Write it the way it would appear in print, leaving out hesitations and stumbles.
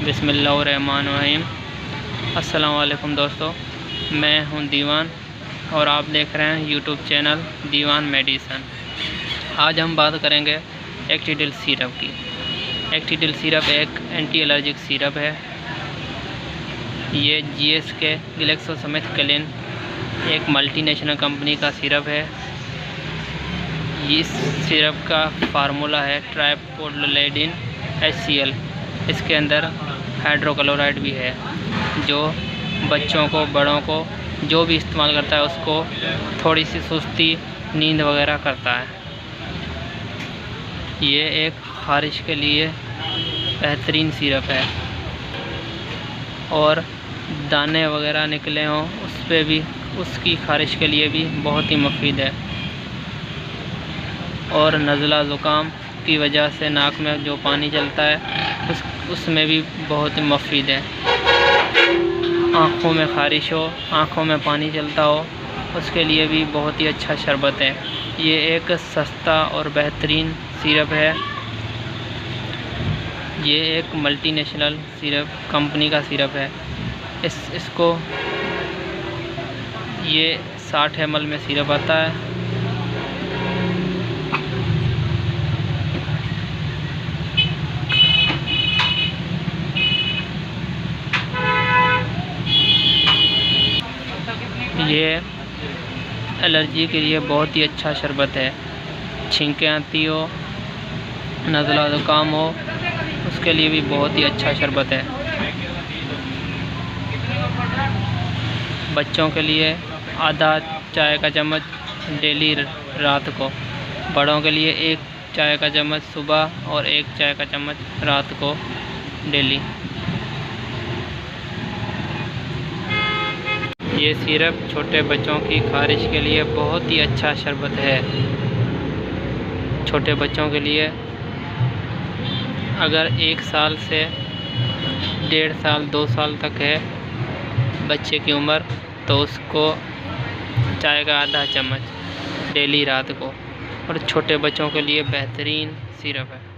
बिस्मिल्लाहिर्रहमानिर्रहीम। अस्सलाम वालेकुम दोस्तों, मैं हूं दीवान और आप देख रहे हैं यूट्यूब चैनल दीवान मेडिसन। आज हम बात करेंगे एक्टिडिल सिरप की। एक्टिडिल सिरप एक एंटी एलर्जिक सिरप है। ये GSK ग्लैक्सोस्मिथक्लाइन एक मल्टीनेशनल कंपनी का सिरप है। इस सिरप का फार्मूला है ट्राइपोलोलाइडिन HCl। इसके अंदर हाइड्रोक्लोराइड भी है, जो बच्चों को, बड़ों को, जो भी इस्तेमाल करता है उसको थोड़ी सी सुस्ती, नींद वगैरह करता है। ये एक ख़ारिश के लिए बेहतरीन सिरप है और दाने वगैरह निकले हों उस पर भी, उसकी ख़ारिश के लिए भी बहुत ही मुफीद है। और नज़ला ज़ुकाम की वजह से नाक में जो पानी चलता है उसमें भी बहुत ही मुफीद है। आँखों में ख़ारिश हो, आँखों में पानी चलता हो, उसके लिए भी बहुत ही अच्छा शरबत है। ये एक सस्ता और बेहतरीन सिरप है। ये एक मल्टीनेशनल सिरप कंपनी का सिरप है। इसको ये 60 ml में सिरप आता है। ये एलर्जी के लिए बहुत ही अच्छा शरबत है। छींकें आती हो, नज़ला ज़ुकाम हो, उसके लिए भी बहुत ही अच्छा शरबत है। बच्चों के लिए आधा चाय का चम्मच डेली रात को, बड़ों के लिए 1 चाय का चम्मच सुबह और 1 चाय का चम्मच रात को डेली। ये सिरप छोटे बच्चों की ख़ारिश के लिए बहुत ही अच्छा शरबत है। छोटे बच्चों के लिए अगर 1 साल से 1.5 साल 2 साल तक है बच्चे की उम्र, तो उसको चाय का आधा चम्मच डेली रात को, और छोटे बच्चों के लिए बेहतरीन सिरप है।